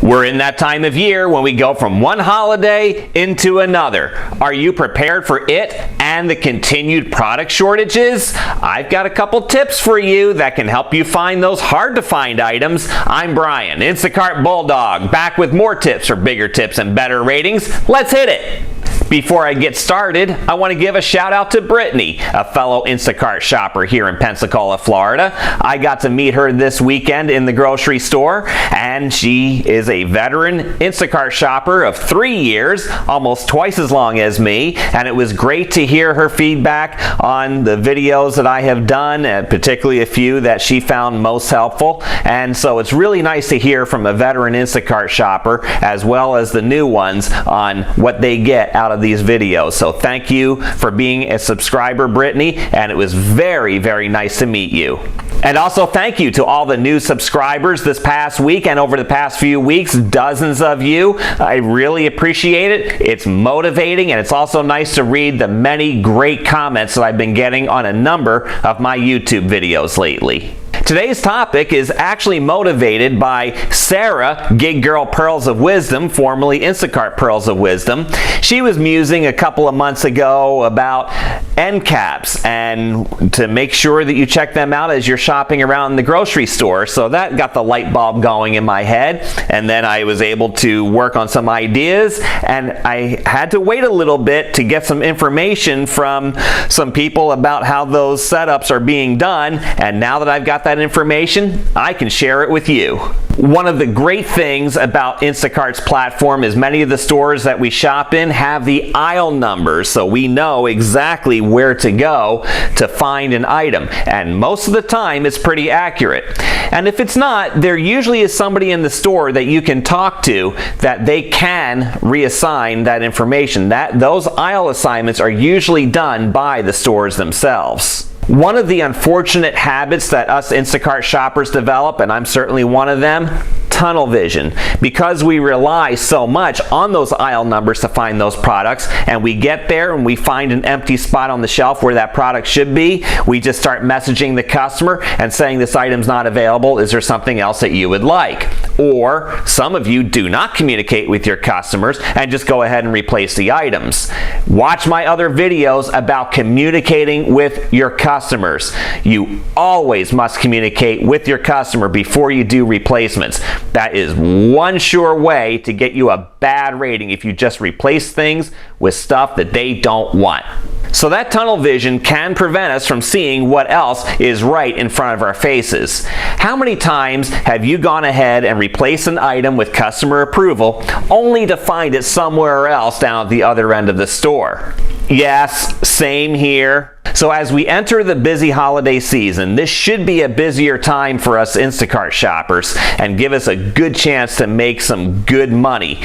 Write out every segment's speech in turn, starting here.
We're in that time of year when we go from one holiday into another. Are you prepared for it and the continued product shortages? I've got a couple tips for you that can help you find those hard to find items. I'm Brian, Instacart Bulldog, back with more tips for bigger tips and better ratings. Let's hit it. Before I get started, I want to give a shout out to Brittany, a fellow Instacart shopper here in Pensacola, Florida. I got to meet her this weekend in the grocery store, and she is a veteran Instacart shopper of 3 years, almost twice as long as me, and it was great to hear her feedback on the videos that I have done, and particularly a few that she found most helpful. And so it's really nice to hear from a veteran Instacart shopper as well as the new ones on what they get out of these videos. So thank you for being a subscriber, Brittany, and it was very, very nice to meet you. And also thank you to all the new subscribers this past week and over the past few weeks, dozens of you. I really appreciate it. It's motivating, and it's also nice to read the many great comments that I've been getting on a number of my YouTube videos lately. Today's topic is actually motivated by Sarah, Gig Girl Pearls of Wisdom, formerly Instacart Pearls of Wisdom. She was musing a couple of months ago about end caps and to make sure that you check them out as you're shopping around the grocery store. So that got the light bulb going in my head, and then I was able to work on some ideas, and I had to wait a little bit to get some information from some people about how those setups are being done, and now that I've got that information, I can share it with you. One of the great things about Instacart's platform is many of the stores that we shop in have the aisle numbers, so we know exactly where to go to find an item, and most of the time it's pretty accurate. And if it's not, there usually is somebody in the store that you can talk to that they can reassign that information. Those aisle assignments are usually done by the stores themselves. One of the unfortunate habits that us Instacart shoppers develop, and I'm certainly one of them, tunnel vision. Because we rely so much on those aisle numbers to find those products, and we get there and we find an empty spot on the shelf where that product should be, we just start messaging the customer and saying this item's not available, is there something else that you would like? Or some of you do not communicate with your customers and just go ahead and replace the items. Watch my other videos about communicating with your customers. You always must communicate with your customer before you do replacements. That is one sure way to get you a bad rating if you just replace things with stuff that they don't want. So that tunnel vision can prevent us from seeing what else is right in front of our faces. How many times have you gone ahead and replaced an item with customer approval only to find it somewhere else down at the other end of the store? Yes, same here. So as we enter the busy holiday season, this should be a busier time for us Instacart shoppers and give us a good chance to make some good money.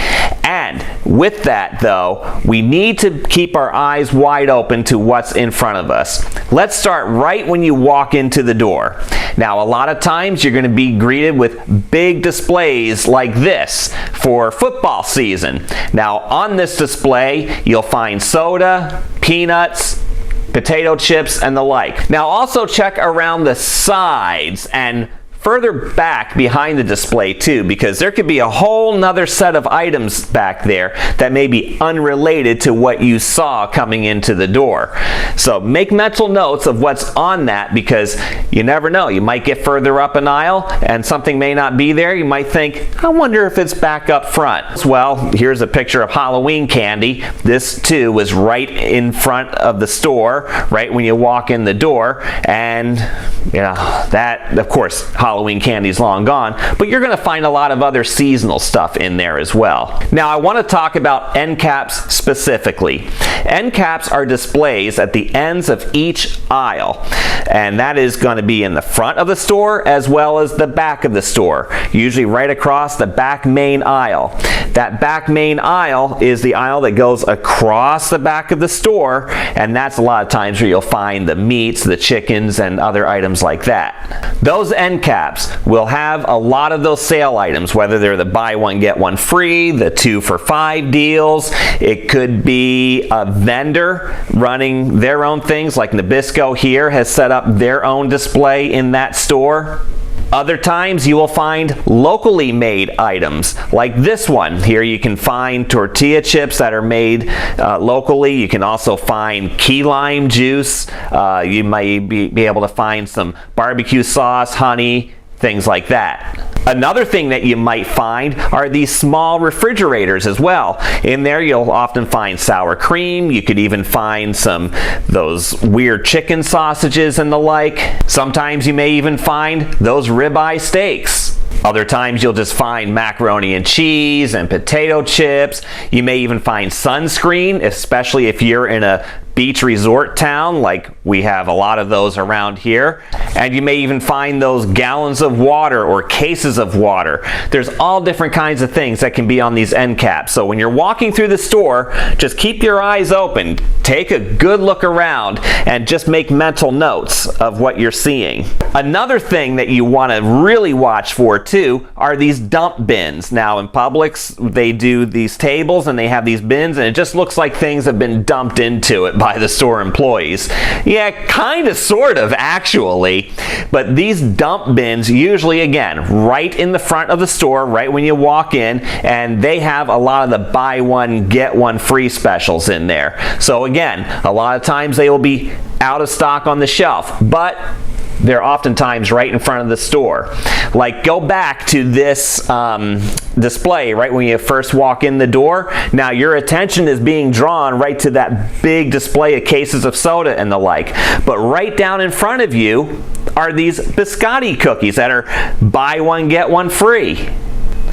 And with that though, we need to keep our eyes wide open to what's in front of us. Let's start right when you walk into the door. Now, a lot of times you're going to be greeted with big displays like this for football season. Now, on this display, you'll find soda, peanuts, potato chips, and the like. Now also check around the sides and further back behind the display too, because there could be a whole nother set of items back there that may be unrelated to what you saw coming into the door. So make mental notes of what's on that, because you never know. You might get further up an aisle and something may not be there. You might think, I wonder if it's back up front. Well, here's a picture of Halloween candy. This too was right in front of the store, right when you walk in the door, and you know, that, of course, Halloween candy's long gone, but you're going to find a lot of other seasonal stuff in there as well. Now, I want to talk about end caps specifically. End caps are displays at the ends of each aisle, and that is going to be in the front of the store as well as the back of the store, usually right across the back main aisle. That back main aisle is the aisle that goes across the back of the store, and that's a lot of times where you'll find the meats, the chickens, and other items like that. Those end caps will have a lot of those sale items, whether they're the buy one get one free, the 2 for $5 deals. It could be a vendor running their own things, like Nabisco here has set up their own display in that store. Other times you will find locally made items like this one. Here you can find tortilla chips that are made locally. You can also find key lime juice. You might be able to find some barbecue sauce, honey, things like that. Another thing that you might find are these small refrigerators as well. In there you'll often find sour cream. You could even find those weird chicken sausages and the like. Sometimes you may even find those ribeye steaks. Other times you'll just find macaroni and cheese and potato chips. You may even find sunscreen, especially if you're in a beach resort town, like we have a lot of those around here. And you may even find those gallons of water or cases of water. There's all different kinds of things that can be on these end caps. So when you're walking through the store, just keep your eyes open, take a good look around, and just make mental notes of what you're seeing. Another thing that you want to really watch for too are these dump bins. Now in Publix, they do these tables and they have these bins, and it just looks like things have been dumped into it by the store employees. Yeah, kind of, sort of, actually. But these dump bins usually, again, right in the front of the store, right when you walk in, and they have a lot of the buy one, get one free specials in there. So again, a lot of times they will be out of stock on the shelf, but they're oftentimes right in front of the store. Like, go back to this display right when you first walk in the door. Now your attention is being drawn right to that big display of cases of soda and the like. But right down in front of you are these biscotti cookies that are buy one, get one free.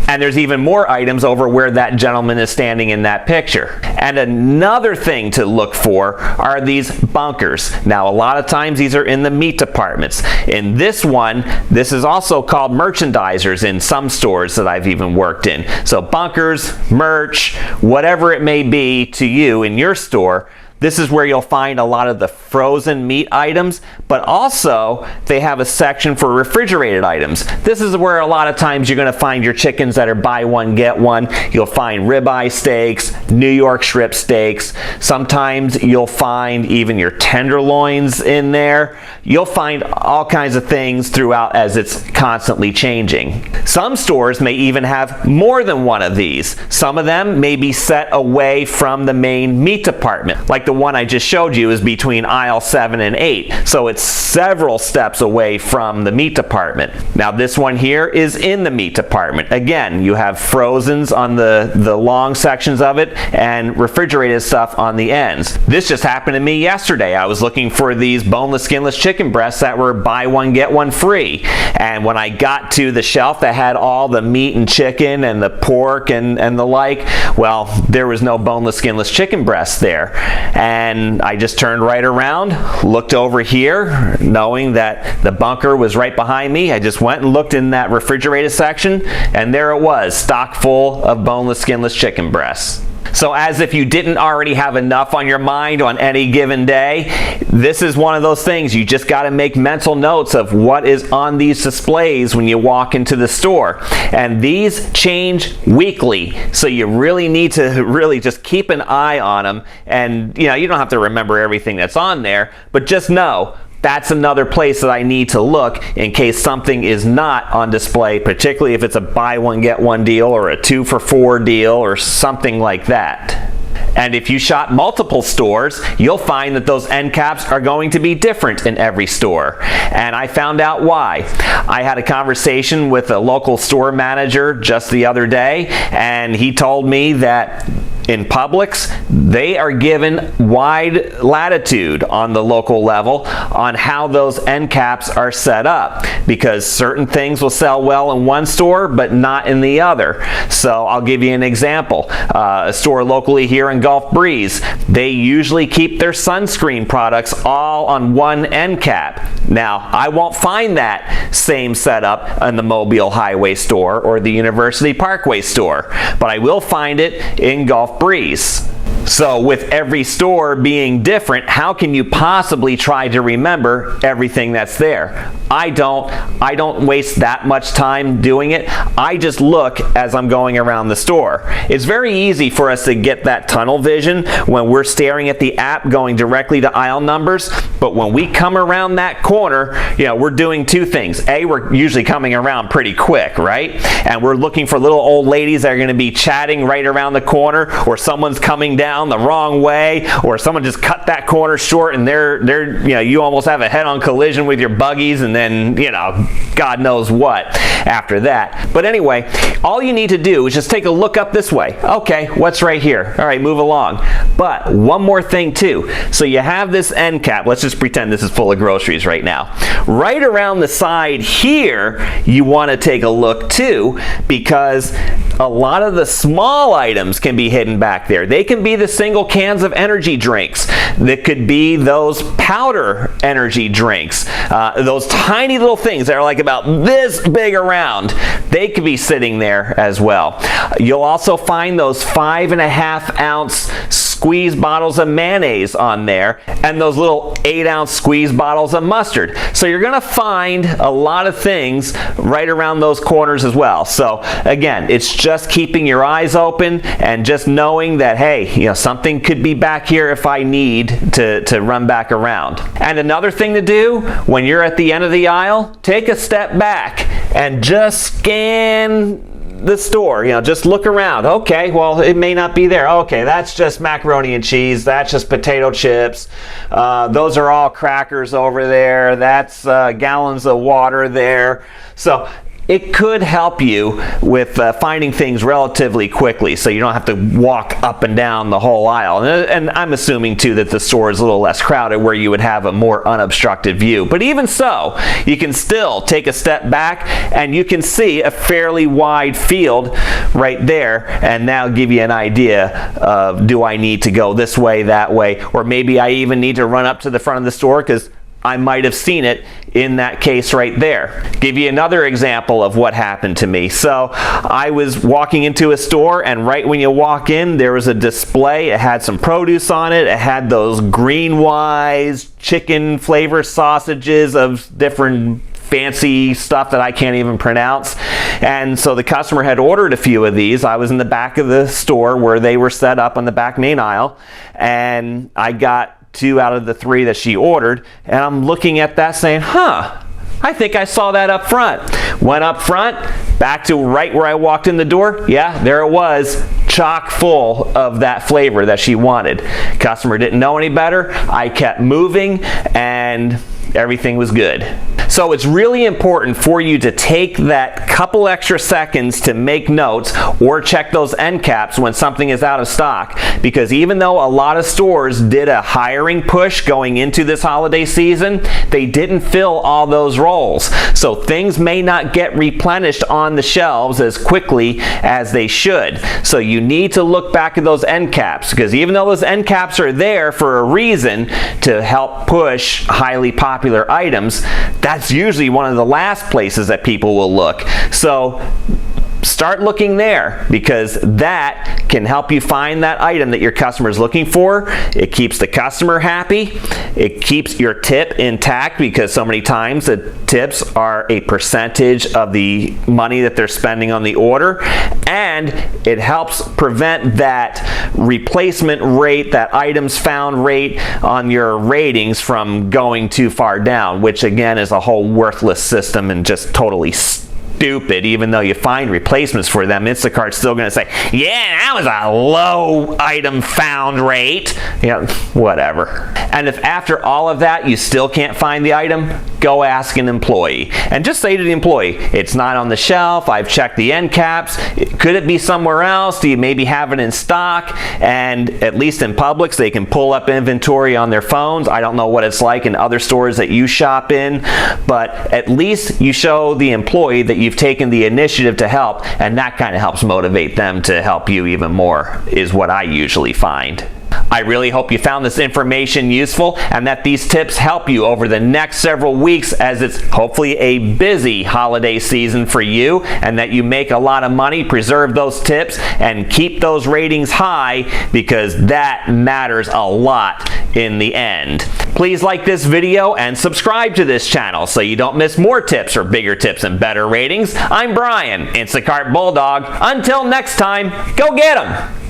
And there's even more items over where that gentleman is standing in that picture. And another thing to look for are these bunkers. Now, a lot of times these are in the meat departments. In this one, this is also called merchandisers in some stores that I've even worked in. So bunkers, merch, whatever it may be to you in your store, this is where you'll find a lot of the frozen meat items, but also they have a section for refrigerated items. This is where a lot of times you're going to find your chickens that are buy one, get one. You'll find ribeye steaks, New York strip steaks. Sometimes you'll find even your tenderloins in there. You'll find all kinds of things throughout as it's constantly changing. Some stores may even have more than one of these. Some of them may be set away from the main meat department. Like the one I just showed you is between aisle 7 and 8. So it's several steps away from the meat department. Now this one here is in the meat department. Again, you have frozens on the long sections of it and refrigerated stuff on the ends. This just happened to me yesterday. I was looking for these boneless, skinless chicken breasts that were buy one, get one free. And when I got to the shelf that had all the meat and chicken and the pork and the like, well, there was no boneless, skinless chicken breasts there. And I just turned right around, looked over here, knowing that the bunker was right behind me. I just went and looked in that refrigerated section, and there it was, stock full of boneless, skinless chicken breasts. So as if you didn't already have enough on your mind on any given day, this is one of those things. You just got to make mental notes of what is on these displays when you walk into the store. And these change weekly, so you really need to really just keep an eye on them. And you don't have to remember everything that's on there, but just know that's another place that I need to look in case something is not on display, particularly if it's a buy one, get one deal or a 2 for $4 deal or something like that. And if you shop multiple stores, you'll find that those end caps are going to be different in every store. And I found out why. I had a conversation with a local store manager just the other day, and he told me that in Publix, they are given wide latitude on the local level on how those end caps are set up, because certain things will sell well in one store but not in the other. So I'll give you an example. A store locally here in Gulf Breeze, they usually keep their sunscreen products all on one end cap. Now, I won't find that same setup in the Mobile Highway store or the University Parkway store, but I will find it in Gulf Breeze. So with every store being different, how can you possibly try to remember everything that's there? I don't waste that much time doing it. I just look as I'm going around the store. It's very easy for us to get that tunnel vision when we're staring at the app going directly to aisle numbers, but when we come around that corner, we're doing two things. A, we're usually coming around pretty quick, right? And we're looking for little old ladies that are going to be chatting right around the corner, or someone's coming down the wrong way, or someone just cut that corner short and you almost have a head-on collision with your buggies, and then God knows what after that. But anyway, all you need to do is just take a look up this way. Okay, what's right here? All right, move along. But one more thing too. So you have this end cap. Let's just pretend this is full of groceries right now. Right around the side here, you want to take a look too, because a lot of the small items can be hidden back there. They can be the single cans of energy drinks. That could be those powder energy drinks. Those tiny little things that are like about this big around. They could be sitting there as well. You'll also find those 5.5 ounce squeeze bottles of mayonnaise on there, and those little 8-ounce squeeze bottles of mustard. So you're going to find a lot of things right around those corners as well. So again, it's just keeping your eyes open and just knowing that, hey, something could be back here if I need to run back around. And another thing to do when you're at the end of the aisle, take a step back and just scan the store, just look around. Okay, well, it may not be there. Okay, that's just macaroni and cheese. That's just potato chips. Those are all crackers over there. That's gallons of water there. So it could help you with finding things relatively quickly, so you don't have to walk up and down the whole aisle. And I'm assuming too that the store is a little less crowded where you would have a more unobstructed view. But even so, you can still take a step back and you can see a fairly wide field right there, and that'll give you an idea of, do I need to go this way, that way, or maybe I even need to run up to the front of the store because I might have seen it in that case right there. Give you another example of what happened to me. So I was walking into a store, and right when you walk in, there was a display. It had some produce on it. It had those Greenwise chicken flavor sausages of different fancy stuff that I can't even pronounce. And so the customer had ordered a few of these. I was in the back of the store where they were set up on the back main aisle, and I got 2 out of the 3 that she ordered, and I'm looking at that saying, I think I saw that up front. Went up front, back to right where I walked in the door. Yeah, there it was, chock full of that flavor that she wanted. Customer didn't know any better. I kept moving, and everything was good. So it's really important for you to take that couple extra seconds to make notes or check those end caps when something is out of stock, because even though a lot of stores did a hiring push going into this holiday season, they didn't fill all those roles. So things may not get replenished on the shelves as quickly as they should. So you need to look back at those end caps, because even though those end caps are there for a reason to help push highly popular items, that's usually one of the last places that people will look. So start looking there, because that can help you find that item that your customer is looking for. It keeps the customer happy. It keeps your tip intact, because so many times the tips are a percentage of the money that they're spending on the order, and it helps prevent that replacement rate, that items found rate on your ratings from going too far down, which again is a whole worthless system and just totally stupid. Even though you find replacements for them, Instacart's still going to say, yeah, that was a low item found rate. Whatever. And if after all of that you still can't find the item, go ask an employee. And just say to the employee, it's not on the shelf, I've checked the end caps, could it be somewhere else? Do you maybe have it in stock? And at least in Publix, they can pull up inventory on their phones. I don't know what it's like in other stores that you shop in, but at least you show the employee that you've taken the initiative to help, and that kind of helps motivate them to help you even more, is what I usually find. I really hope you found this information useful and that these tips help you over the next several weeks as it's hopefully a busy holiday season for you, and that you make a lot of money. Preserve those tips and keep those ratings high, because that matters a lot in the end. Please like this video and subscribe to this channel so you don't miss more tips or bigger tips and better ratings. I'm Brian, Instacart Bulldog. Until next time, go get 'em!